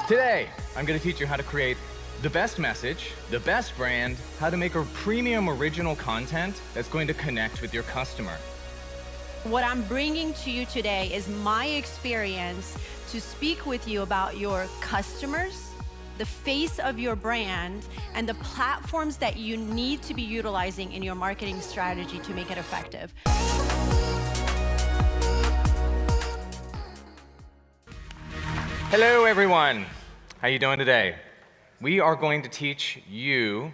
Today, I'm going to teach you how to create the best message, the best brand, how to make a premium original content that's going to connect with your customer. What I'm bringing to you today is my experience to speak with you about your customers, the face of your brand, and the platforms that you need to be utilizing in your marketing strategy to make it effective. Hello, everyone. How you doing today? We are going to teach you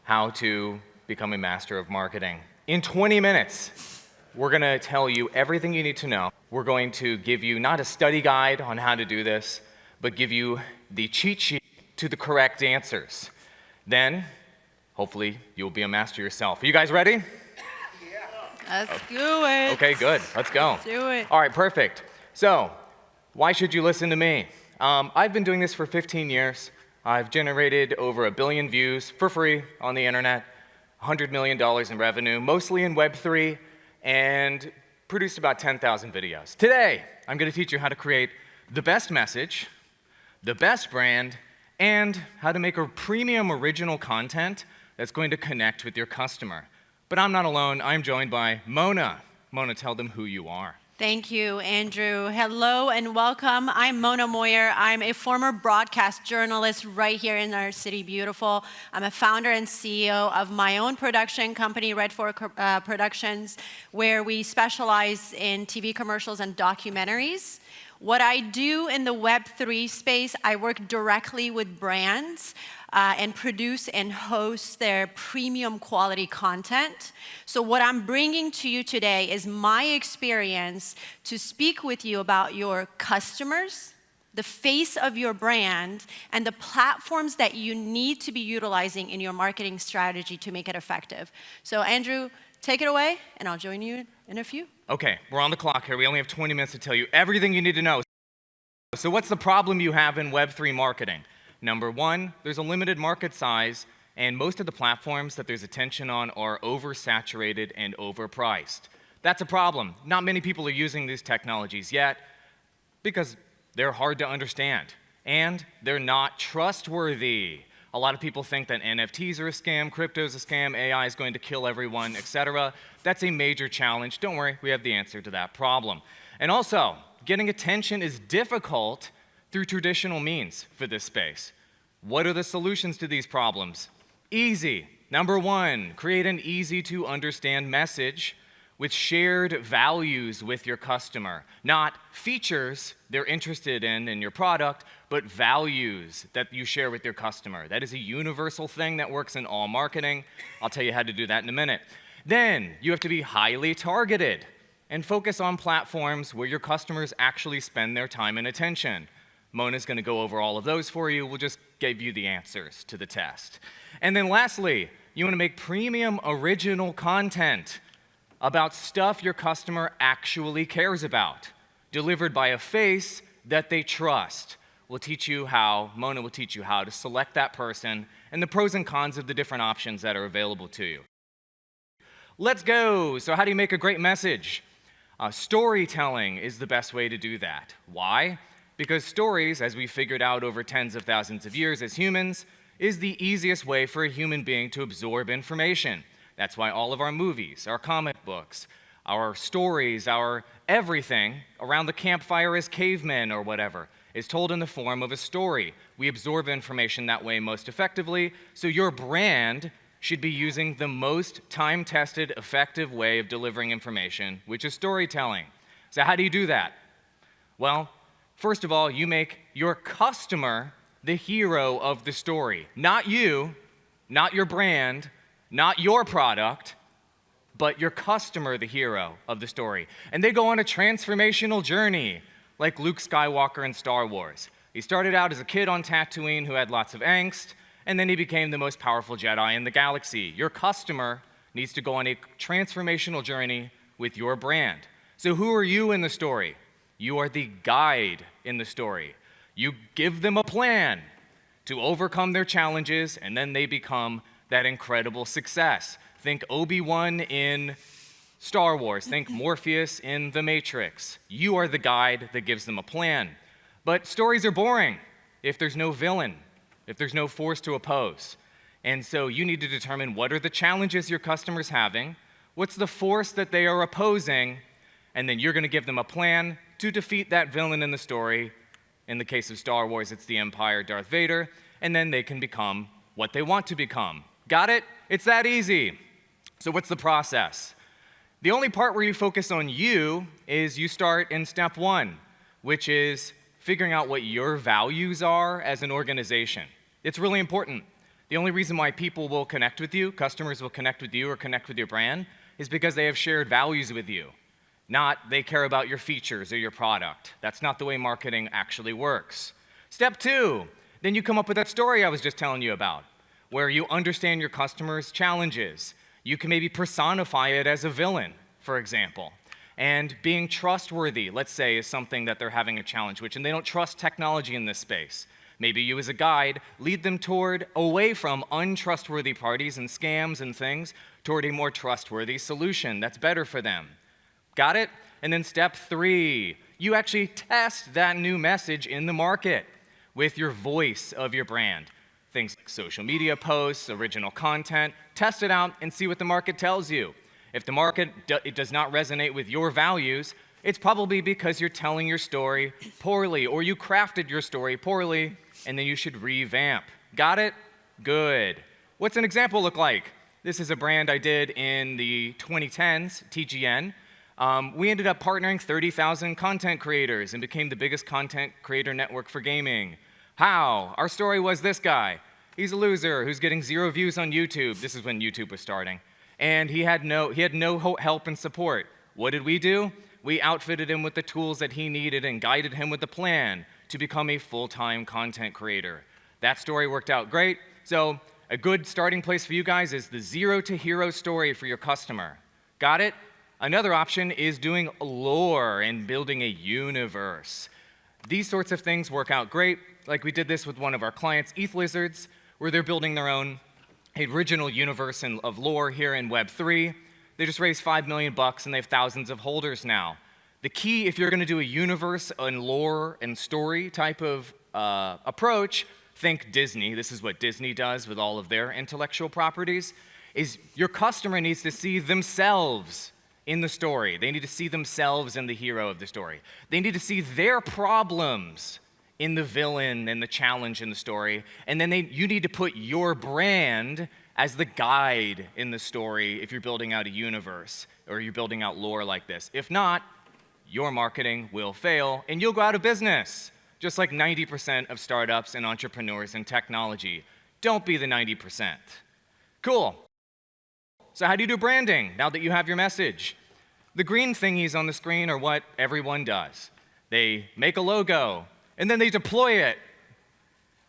how to become a master of marketing. In 20 minutes, we're going to tell you everything you need to know. We're going to give you not a study guide on how to do this, but give you the cheat sheet to the correct answers. Then, hopefully, you'll be a master yourself. Are you guys ready? Let's do it. Okay, good. Let's go. Let's do it. All right, perfect. So, why should you listen to me? I've been doing this for 15 years. I've generated over 1 billion views for free on the internet, $100 million in revenue, mostly in Web3, and produced about 10,000 videos. Today, I'm going to teach you how to create the best message, the best brand, and how to make a premium original content that's going to connect with your customer. But I'm not alone. I'm joined by Mona. Mona, tell them who you are. Thank you, Andrew. Hello and welcome. I'm Mona Moayer. I'm a former broadcast journalist right here in our city, beautiful. I'm a founder and CEO of my own production company, Red4 Productions, where we specialize in TV commercials and documentaries. What I do in the Web3 space, I work directly with brands and produce and host their premium quality content. So what I'm bringing to you today is my experience to speak with you about your customers, the face of your brand, and the platforms that you need to be utilizing in your marketing strategy to make it effective. So Andrew, take it away, and I'll join you in a few. Okay, we're on the clock here. We only have 20 minutes to tell you everything you need to know. So what's the problem you have in Web3 marketing? Number one, there's a limited market size, and most of the platforms that there's attention on are oversaturated and overpriced. That's a problem. Not many people are using these technologies yet because they're hard to understand, and they're not trustworthy. A lot of people think that NFTs are a scam, crypto's a scam, AI is going to kill everyone, etc. That's a major challenge. Don't worry, we have the answer to that problem. And also, getting attention is difficult through traditional means for this space. What are the solutions to these problems? Easy. Number one, create an easy-to-understand message with shared values with your customer. Not features they're interested in your product, but values that you share with your customer. That is a universal thing that works in all marketing. I'll tell you how to do that in a minute. Then, you have to be highly targeted and focus on platforms where your customers actually spend their time and attention. Mona's going to go over all of those for you. We'll just give you the answers to the test. And then lastly, you want to make premium original content about stuff your customer actually cares about, delivered by a face that they trust. Mona will teach you how to select that person and the pros and cons of the different options that are available to you. Let's go. So how do you make a great message? Storytelling is the best way to do that. Why? Because stories, as we figured out over tens of thousands of years as humans, is the easiest way for a human being to absorb information. That's why all of our movies, our comic books, our stories, our everything around the campfire as cavemen or whatever is told in the form of a story. We absorb information that way most effectively, so your brand should be using the most time-tested, effective way of delivering information, which is storytelling. So how do you do that? Well, first of all, you make your customer the hero of the story. Not you, not your brand, not your product, but your customer the hero of the story. And they go on a transformational journey, like Luke Skywalker in Star Wars. He started out as a kid on Tatooine who had lots of angst, and then he became the most powerful Jedi in the galaxy. Your customer needs to go on a transformational journey with your brand. So who are you in the story? You are the guide in the story. You give them a plan to overcome their challenges, and then they become that incredible success. Think Obi-Wan in Star Wars. Think Morpheus in The Matrix. You are the guide that gives them a plan. But stories are boring. if there's no villain, if there's no force to oppose. And so you need to determine what are the challenges your customer's having, what's the force that they are opposing, and then you're going to give them a plan to defeat that villain in the story. In the case of Star Wars, it's the Empire, Darth Vader, and then they can become what they want to become. Got it? It's that easy. So what's the process? The only part where you focus on you is you start in step 1, which is figuring out what your values are as an organization. It's really important. The only reason why people will connect with you, customers will connect with you or connect with your brand, is because they have shared values with you, not they care about your features or your product. That's not the way marketing actually works. Step 2, then you come up with that story I was just telling you about, where you understand your customers' challenges. You can maybe personify it as a villain, for example. And being trustworthy, let's say, is something that they're having a challenge with, and they don't trust technology in this space. Maybe you as a guide lead them away from untrustworthy parties and scams and things toward a more trustworthy solution that's better for them. Got it? And then step 3, you actually test that new message in the market with your voice of your brand. Things like social media posts, original content, test it out and see what the market tells you. If the market it does not resonate with your values, it's probably because you're telling your story poorly or you crafted your story poorly, and then you should revamp. Got it? Good. What's an example look like? This is a brand I did in the 2010s, TGN. We ended up partnering 30,000 content creators and became the biggest content creator network for gaming. How? Our story was this guy. He's a loser who's getting 0 views on YouTube. This is when YouTube was starting. And he had no help and support. What did we do? We outfitted him with the tools that he needed and guided him with a plan to become a full-time content creator. That story worked out great. So a good starting place for you guys is the 0 to hero story for your customer. Got it? Another option is doing lore and building a universe. These sorts of things work out great. Like we did this with one of our clients, Ethlizards, where they're building their own original universe of lore here in Web3. They just raised $5 million and they have thousands of holders now. The key, if you're going to do a universe and lore and story type of approach, think Disney. This is what Disney does with all of their intellectual properties, is your customer needs to see themselves in the story. They need to see themselves in the hero of the story. They need to see their problems in the villain and the challenge in the story. And then you need to put your brand as the guide in the story if you're building out a universe or you're building out lore like this. If not, your marketing will fail and you'll go out of business, just like 90% of startups and entrepreneurs in technology. Don't be the 90%. Cool. So how do you do branding now that you have your message? The green thingies on the screen are what everyone does. They make a logo, and then they deploy it.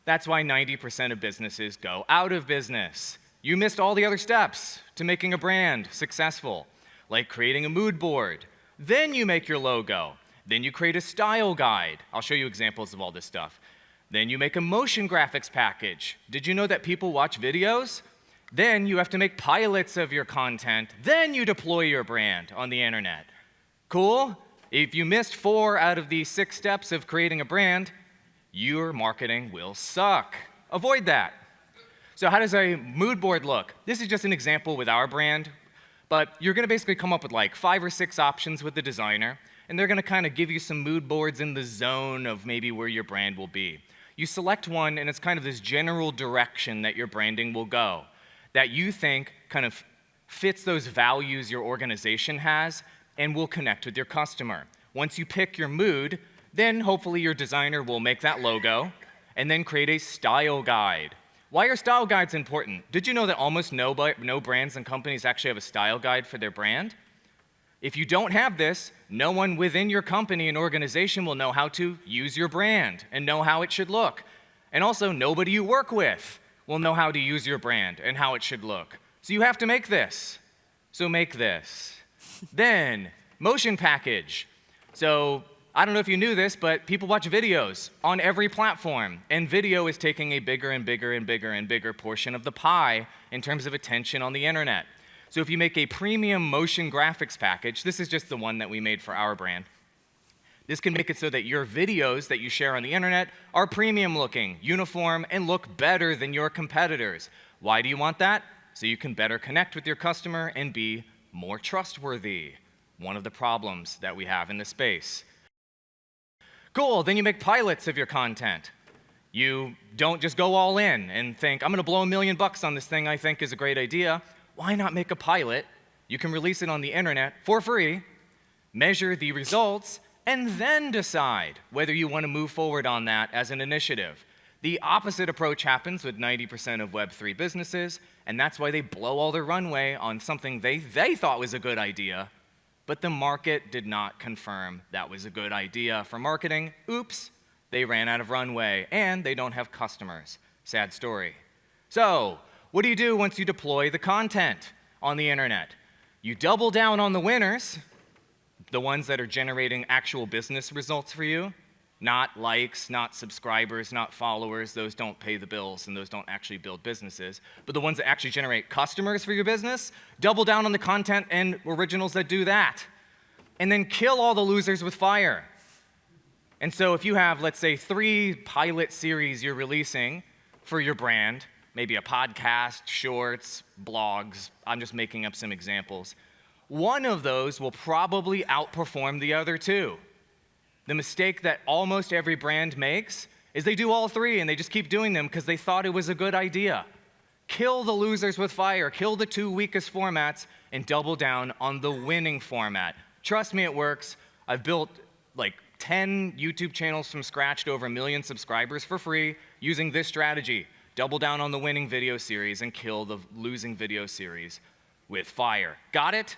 That's why 90% of businesses go out of business. You missed all the other steps to making a brand successful, like creating a mood board. Then you make your logo. Then you create a style guide. I'll show you examples of all this stuff. Then you make a motion graphics package. Did you know that people watch videos? Then you have to make pilots of your content. Then you deploy your brand on the internet. Cool? If you missed 4 out of the 6 steps of creating a brand, your marketing will suck. Avoid that. So how does a mood board look? This is just an example with our brand, but you're going to basically come up with like 5 or 6 options with the designer, and they're going to kind of give you some mood boards in the zone of maybe where your brand will be. You select one, and it's kind of this general direction that your branding will go, that you think kind of fits those values your organization has and will connect with your customer. Once you pick your mood, then hopefully your designer will make that logo and then create a style guide. Why are style guides important? Did you know that almost no brands and companies actually have a style guide for their brand? If you don't have this, no one within your company and organization will know how to use your brand and know how it should look. And also, nobody you work with will know how to use your brand and how it should look. So you have to make this. So make this. Then, motion package. So I don't know if you knew this, but people watch videos on every platform, and video is taking a bigger and bigger and bigger and bigger portion of the pie in terms of attention on the internet. So if you make a premium motion graphics package, this is just the one that we made for our brand. This can make it so that your videos that you share on the internet are premium looking, uniform, and look better than your competitors. Why do you want that? So you can better connect with your customer and be more trustworthy. One of the problems that we have in this space. Cool, then you make pilots of your content. You don't just go all in and think, I'm gonna blow $1 million on this thing I think is a great idea. Why not make a pilot? You can release it on the internet for free, measure the results, and then decide whether you want to move forward on that as an initiative. The opposite approach happens with 90% of Web3 businesses, and that's why they blow all their runway on something they thought was a good idea, but the market did not confirm that was a good idea for marketing. Oops, they ran out of runway, and they don't have customers. Sad story. So, what do you do once you deploy the content on the internet? You double down on the winners, the ones that are generating actual business results for you, not likes, not subscribers, not followers. Those don't pay the bills, and those don't actually build businesses. But the ones that actually generate customers for your business, double down on the content and originals that do that. And then kill all the losers with fire. And so if you have, let's say, 3 pilot series you're releasing for your brand, maybe a podcast, shorts, blogs, I'm just making up some examples, one of those will probably outperform the other 2. The mistake that almost every brand makes is they do all 3 and they just keep doing them because they thought it was a good idea. Kill the losers with fire, kill the 2 weakest formats, and double down on the winning format. Trust me, it works. I've built like 10 YouTube channels from scratch to over 1 million subscribers for free using this strategy. Double down on the winning video series and kill the losing video series with fire. Got it?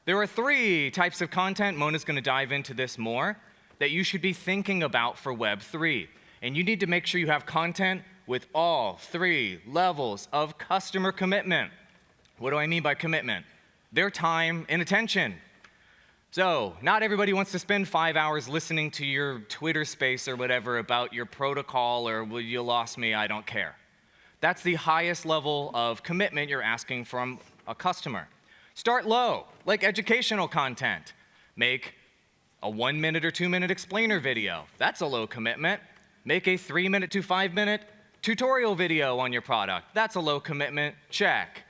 There are 3 types of content, Mona's gonna dive into this more, that you should be thinking about for Web3. And you need to make sure you have content with all 3 levels of customer commitment. What do I mean by commitment? Their time and attention. So, not everybody wants to spend 5 hours listening to your Twitter space or whatever about your protocol or, well, you lost me, I don't care. That's the highest level of commitment you're asking from a customer. Start low, like educational content. Make a 1-minute or 2-minute explainer video. That's a low commitment. Make a 3-minute to 5-minute tutorial video on your product. That's a low commitment. Check.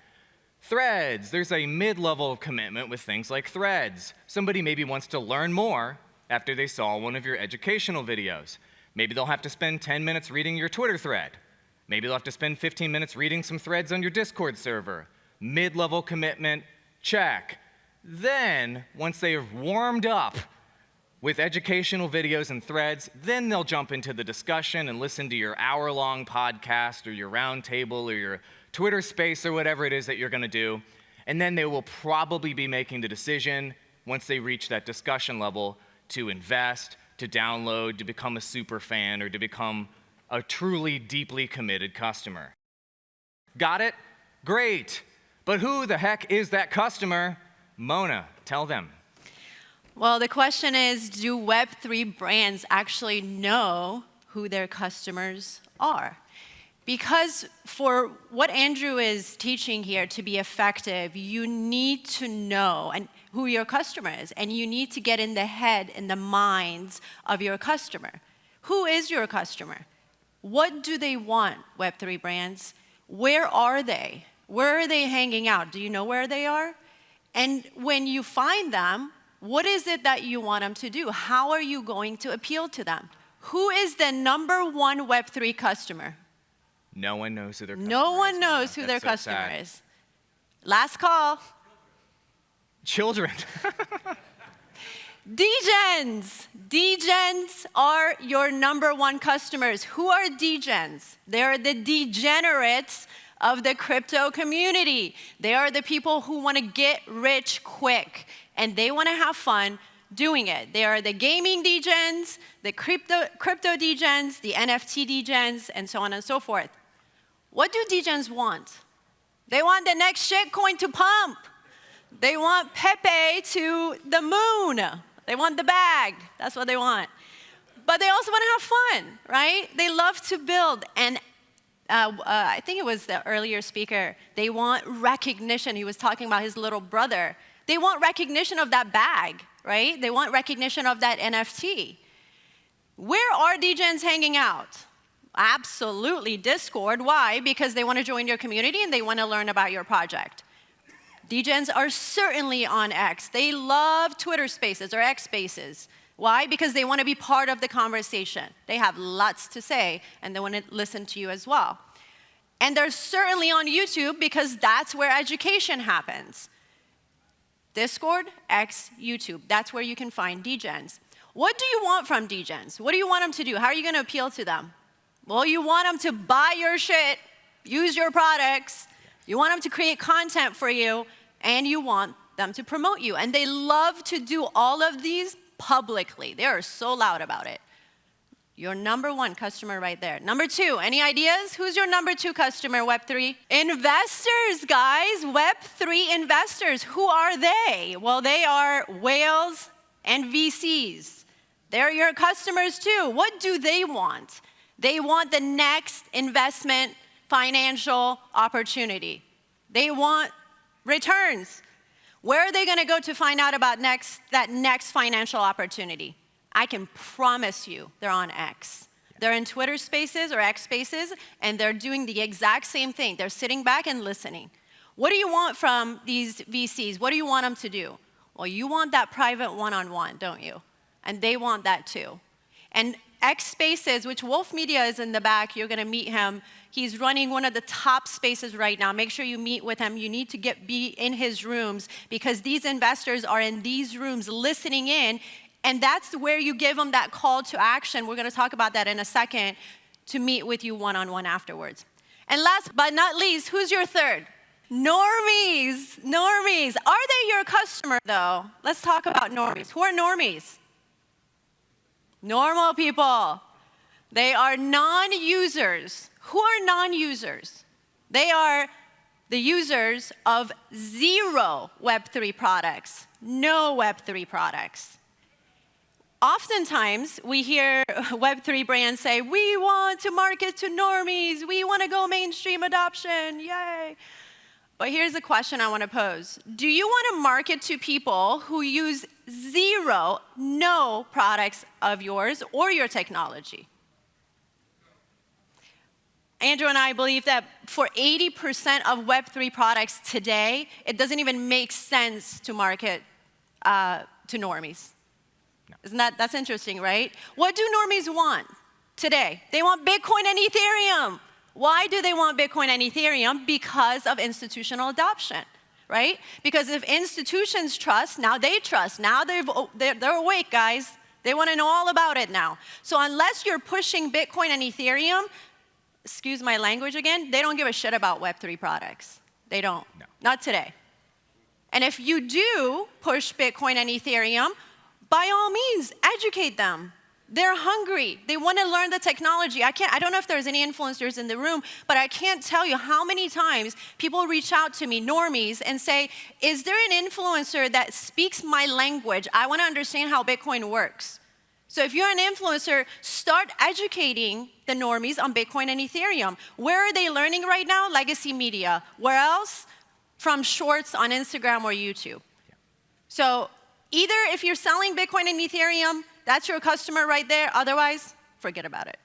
Threads. There's a mid-level of commitment with things like threads. Somebody maybe wants to learn more after they saw one of your educational videos. Maybe they'll have to spend 10 minutes reading your Twitter thread. Maybe they'll have to spend 15 minutes reading some threads on your Discord server. Mid-level commitment. Check. Then, once they have warmed up with educational videos and threads, then they'll jump into the discussion and listen to your hour-long podcast or your roundtable or your Twitter space or whatever it is that you're gonna do. And then they will probably be making the decision, once they reach that discussion level, to invest, to download, to become a super fan, or to become a truly deeply committed customer. Got it? Great. But who the heck is that customer? Mona, tell them. Well, the question is, do Web3 brands actually know who their customers are? Because for what Andrew is teaching here to be effective, you need to know who your customer is, and you need to get in the head and the minds of your customer. Who is your customer? What do they want, Web3 brands? Where are they? Where are they hanging out? Do you know where they are? And when you find them, what is it that you want them to do? How are you going to appeal to them? Who is the #1 Web3 customer? No one knows who their customer is. No one knows who their customer is. Last call. Children. Degens. Degens are your #1 customers. Who are degens? They're the degenerates of the crypto community. They are the people who want to get rich quick, and they want to have fun doing it. They are the gaming degens, the crypto degens, the NFT degens, and so on and so forth. What do degens want? They want the next shitcoin to pump. They want Pepe to the moon. They want the bag. That's what they want. But they also want to have fun, right? They love to build. And I think it was the earlier speaker. They want recognition. He was talking about his little brother. They want recognition of that bag. right? They want recognition of that NFT. Where are DJs hanging out? Absolutely Discord. Why? Because they want to join your community and they want to learn about your project. DJs are certainly on X. They love Twitter Spaces or X Spaces. Why? Because they want to be part of the conversation. They have lots to say, and they want to listen to you as well. And they're certainly on YouTube because that's where education happens. Discord, X, YouTube. That's where you can find DJs. What do you want from DJs? What do you want them to do? How are you going to appeal to them? Well, you want them to buy your shit, use your products. You want them to create content for you, and you want them to promote you. And they love to do all of these publicly. They are so loud about it. Your number one customer right there. Number two, any ideas? Who's your number two customer, Web3? Investors, guys. Web3 investors. Who are they? Well, they are whales and VCs. They're your customers too. What do they want? They want the next investment financial opportunity. They want returns. Where are they going to go to find out about that next financial opportunity? I can promise you they're on X. They're in Twitter Spaces or X Spaces, and they're doing the exact same thing. They're sitting back and listening. What do you want from these VCs? What do you want them to do? Well, you want that private one-on-one, don't you? And they want that too. And X Spaces, which Wolf Media is in the back, you're going to meet him. He's running one of the top spaces right now. Make sure you meet with him. You need to be in his rooms because these investors are in these rooms listening in, and that's where you give them that call to action. We're going to talk about that in a second, to meet with you one-on-one afterwards. And last but not least, who's your third? Normies. Normies. Are they your customer, though? Let's talk about normies. Who are normies? Normal people. They are non-users. Who are non-users? They are the users of zero Web3 products, no Web3 products. Oftentimes, we hear Web3 brands say, we want to market to normies, we want to go mainstream adoption, yay. But here's a question I want to pose. Do you want to market to people who use zero, no products of yours or your technology? Andrew and I believe that for 80% of Web3 products today, it doesn't even make sense to market to normies. No. That's interesting, right? What do normies want today? They want Bitcoin and Ethereum. Why do they want Bitcoin and Ethereum? Because of institutional adoption, right? Because if institutions trust, now they trust. Now they're awake, guys. They want to know all about it now. So unless you're pushing Bitcoin and Ethereum, excuse my language again, they don't give a shit about Web3 products. They don't. No. Not today. And if you do push Bitcoin and Ethereum, by all means, educate them. They're hungry. They want to learn the technology. I don't know if there's any influencers in the room, but I can't tell you how many times people reach out to me, normies, and say, is there an influencer that speaks my language? I want to understand how Bitcoin works. So if you're an influencer, start educating the normies on Bitcoin and Ethereum. Where are they learning right now? Legacy media. Where else? From shorts on Instagram or YouTube. Yeah. So either if you're selling Bitcoin and Ethereum, that's your customer right there. Otherwise, forget about it.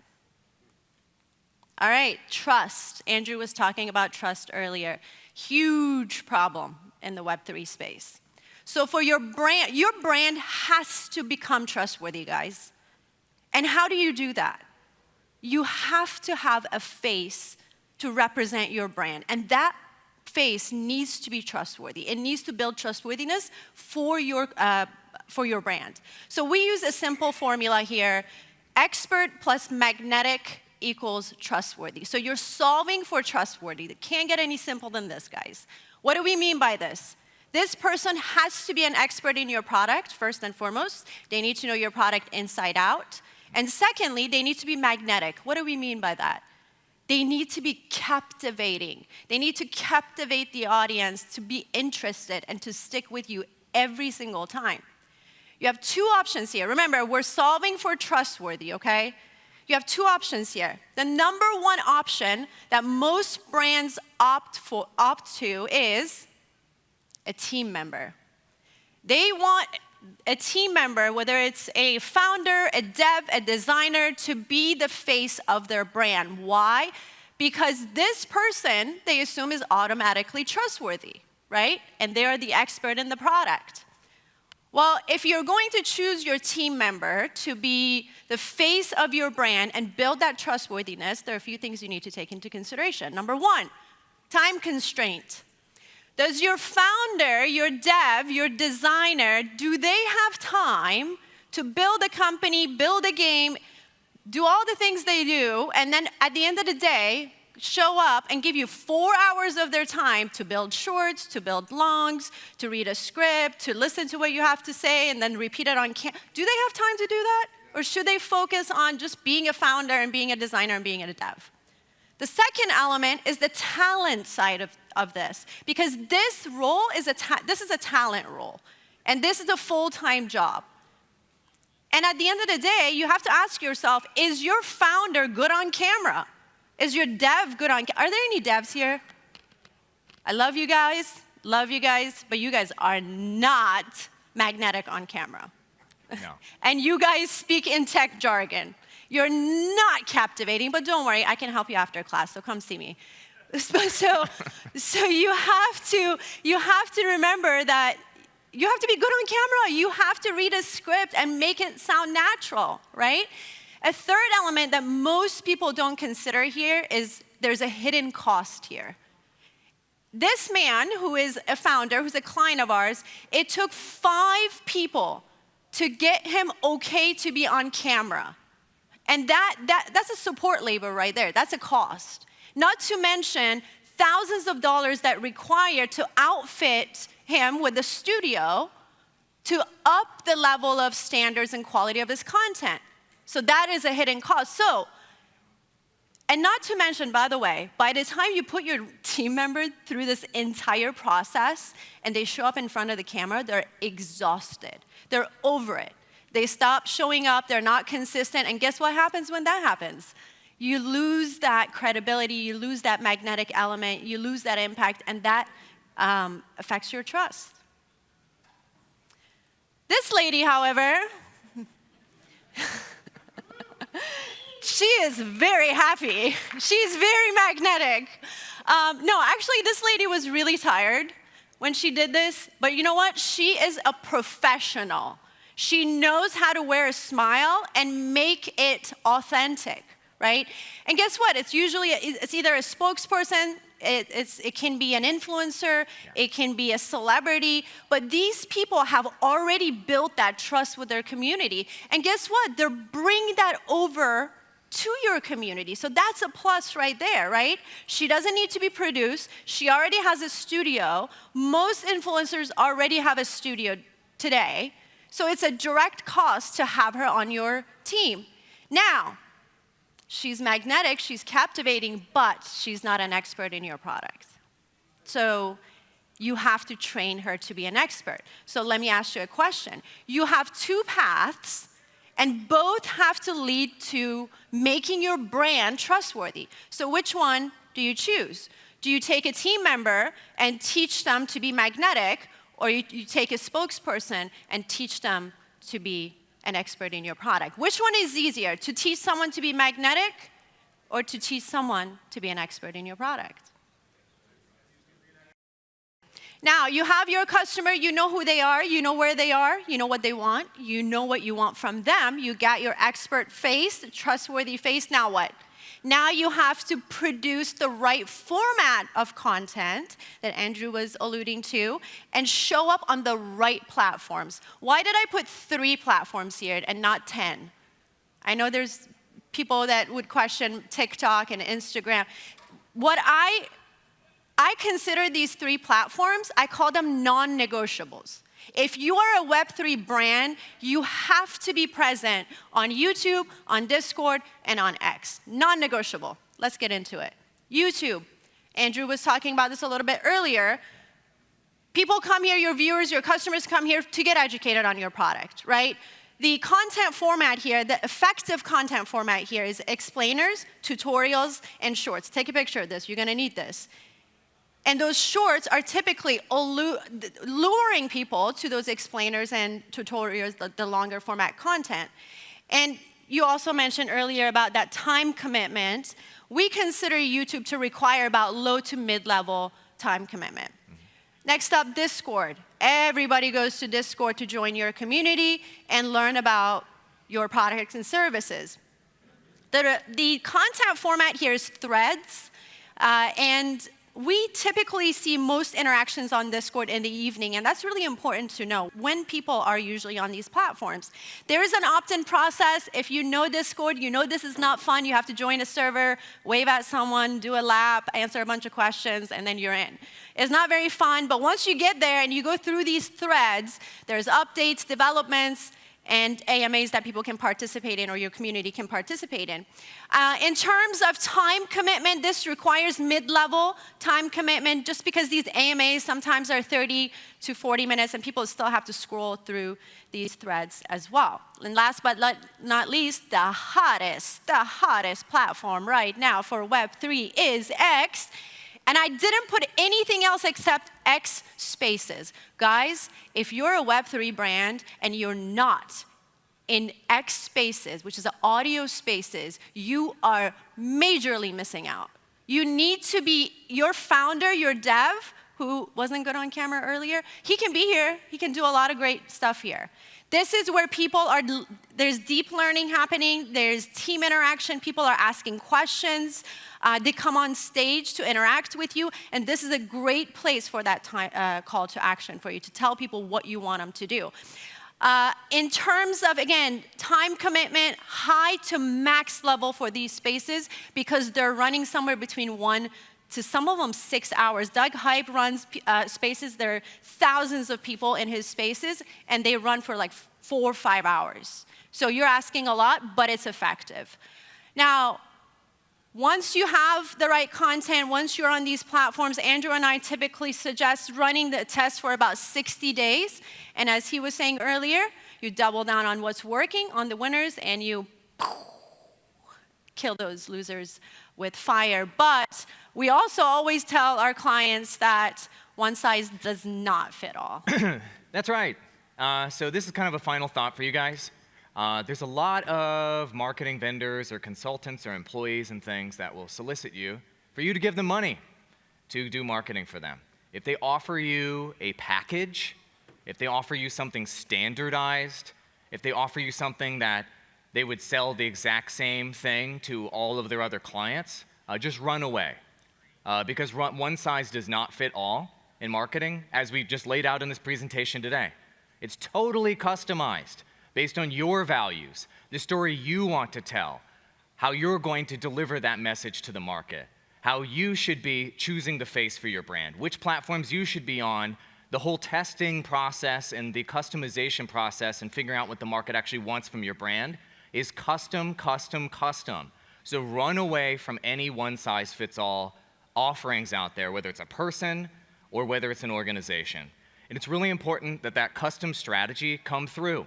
All right, trust. Andrew was talking about trust earlier. Huge problem in the Web3 space. So for your brand has to become trustworthy, guys. And how do you do that? You have to have a face to represent your brand. And that face needs to be trustworthy. It needs to build trustworthiness for your brand. So we use a simple formula here. Expert plus magnetic equals trustworthy. So you're solving for trustworthy. It can't get any simpler than this, guys. What do we mean by this? This person has to be an expert in your product, first and foremost. They need to know your product inside out. And secondly, they need to be magnetic. What do we mean by that? They need to be captivating. They need to captivate the audience to be interested and to stick with you every single time. You have two options here. Remember, we're solving for trustworthy, okay? You have two options here. The number one option that most brands opt to is a team member. They want a team member, whether it's a founder, a dev, a designer, to be the face of their brand. Why? Because this person, they assume, is automatically trustworthy, right? And they are the expert in the product. Well, if you're going to choose your team member to be the face of your brand and build that trustworthiness, there are a few things you need to take into consideration. Number one, time constraint. Does your founder, your dev, your designer, do they have time to build a company, build a game, do all the things they do, and then at the end of the day, show up and give you 4 hours of their time to build shorts, to build longs, to read a script, to listen to what you have to say, and then repeat it on camera? Do they have time to do that? Or should they focus on just being a founder and being a designer and being a dev? The second element is the talent side of this, because this role is this is a talent role, and this is a full-time job. And at the end of the day, you have to ask yourself, is your founder good on camera? Is your dev good on camera? Are there any devs here? I love you guys, but you guys are not magnetic on camera. No. And you guys speak in tech jargon. You're not captivating, but don't worry, I can help you after class, so come see me. So you have to remember that you have to be good on camera. You have to read a script and make it sound natural, right? A third element that most people don't consider here is there's a hidden cost here. This man, who is a founder, who's a client of ours, it took 5 people to get him okay to be on camera. And that's a support labor right there. That's a cost. Not to mention thousands of dollars that require to outfit him with a studio to up the level of standards and quality of his content. So that is a hidden cost. And not to mention, by the way, by the time you put your team member through this entire process and they show up in front of the camera, they're exhausted. They're over it. They stop showing up, they're not consistent, and guess what happens when that happens? You lose that credibility, you lose that magnetic element, you lose that impact, and that affects your trust. This lady, however, she is very happy. She's very magnetic. No, actually, this lady was really tired when she did this, but you know what? She is a professional. She knows how to wear a smile and make it authentic, right? And guess what? It's either a spokesperson, it can be an influencer, it can be a celebrity, but these people have already built that trust with their community. And guess what? They're bringing that over to your community. So that's a plus right there, right? She doesn't need to be produced. She already has a studio. Most influencers already have a studio today. So it's a direct cost to have her on your team. Now, she's magnetic, she's captivating, but she's not an expert in your product. So you have to train her to be an expert. So let me ask you a question. You have 2 paths, and both have to lead to making your brand trustworthy. So which one do you choose? Do you take a team member and teach them to be magnetic, or you take a spokesperson and teach them to be an expert in your product? Which one is easier, to teach someone to be magnetic or to teach someone to be an expert in your product? Now, you have your customer, you know who they are, you know where they are, you know what they want, you know what you want from them, you got your expert face, trustworthy face, now what? Now you have to produce the right format of content that Andrew was alluding to and show up on the right platforms. Why did I put 3 platforms here and not 10? I know there's people that would question TikTok and Instagram. What I consider these 3 platforms, I call them non-negotiables. If you are a Web3 brand, you have to be present on YouTube, on Discord, and on X. Non-negotiable. Let's get into it. YouTube. Andrew was talking about this a little bit earlier. People come here, your viewers, your customers come here to get educated on your product, right? The content format here, the effective content format here is explainers, tutorials, and shorts. Take a picture of this. You're going to need this. And those shorts are typically luring people to those explainers and tutorials, the longer format content. And you also mentioned earlier about that time commitment. We consider YouTube to require about low to mid-level time commitment. Next up, Discord. Everybody goes to Discord to join your community and learn about your products and services. The content format here is threads, and we typically see most interactions on Discord in the evening, and that's really important to know when people are usually on these platforms. There is an opt-in process. If you know Discord, you know this is not fun. You have to join a server, wave at someone, do a lap, answer a bunch of questions, and then you're in. It's not very fun, but once you get there and you go through these threads, there's updates, developments, and AMAs that people can participate in or your community can participate in. In terms of time commitment, this requires mid-level time commitment just because these AMAs sometimes are 30 to 40 minutes and people still have to scroll through these threads as well. And last but not least, the hottest platform right now for Web3 is X. And I didn't put anything else except X spaces. Guys, if you're a Web3 brand and you're not in X spaces, which is an audio spaces, you are majorly missing out. You need to be, your founder, your dev, who wasn't good on camera earlier, he can be here. He can do a lot of great stuff here. This is where people are, there's deep learning happening, there's team interaction, people are asking questions, they come on stage to interact with you, and this is a great place for that time, call to action for you to tell people what you want them to do. In terms of, again, time commitment, high to max level for these spaces because they're running somewhere between 1 to some of them 6 hours. Doug Hype runs spaces. There are thousands of people in his spaces, and they run for like 4 or 5 hours. So you're asking a lot, but it's effective. Now, once you have the right content, once you're on these platforms, Andrew and I typically suggest running the test for about 60 days. And as he was saying earlier, you double down on what's working, on the winners, and you kill those losers with fire. But we also always tell our clients that one size does not fit all. That's right. So this is kind of a final thought for you guys. There's a lot of marketing vendors or consultants or employees and things that will solicit you for you to give them money to do marketing for them. If they offer you a package, if they offer you something standardized, if they offer you something that they would sell the exact same thing to all of their other clients, just run away. Because one size does not fit all in marketing, as we just laid out in this presentation today. It's totally customized based on your values, the story you want to tell, how you're going to deliver that message to the market, how you should be choosing the face for your brand, which platforms you should be on, the whole testing process and the customization process and figuring out what the market actually wants from your brand is custom, custom, custom. So run away from any one-size-fits-all offerings out there, whether it's a person or whether it's an organization. And it's really important that that custom strategy come through.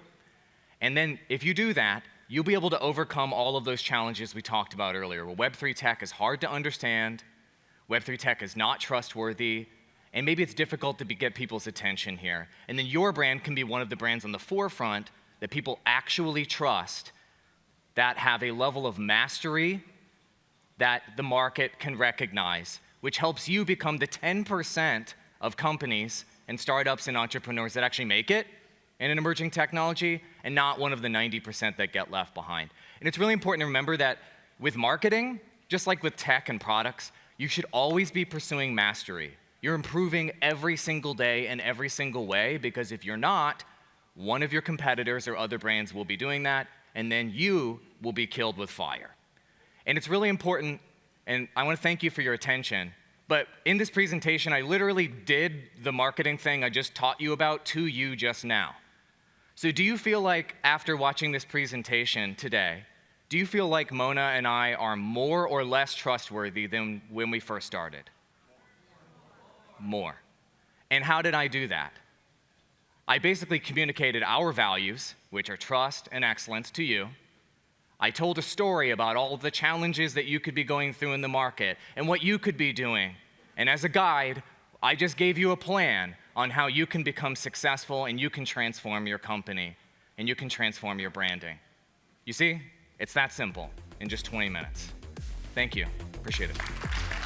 And then if you do that, you'll be able to overcome all of those challenges we talked about earlier. Well, Web3 tech is hard to understand, Web3 tech is not trustworthy, and maybe it's difficult to get people's attention here. And then your brand can be one of the brands on the forefront that people actually trust, that have a level of mastery that the market can recognize, which helps you become the 10% of companies and startups and entrepreneurs that actually make it in an emerging technology, and not one of the 90% that get left behind. And it's really important to remember that with marketing, just like with tech and products, you should always be pursuing mastery. You're improving every single day in every single way, because if you're not, one of your competitors or other brands will be doing that, and then you will be killed with fire. And it's really important, and I want to thank you for your attention, but in this presentation, I literally did the marketing thing I just taught you about to you just now. So do you feel like, after watching this presentation today, do you feel like Mona and I are more or less trustworthy than when we first started? More. And how did I do that? I basically communicated our values, which are trust and excellence, to you. I told a story about all of the challenges that you could be going through in the market and what you could be doing. And as a guide, I just gave you a plan on how you can become successful and you can transform your company and you can transform your branding. You see, it's that simple in just 20 minutes. Thank you. Appreciate it.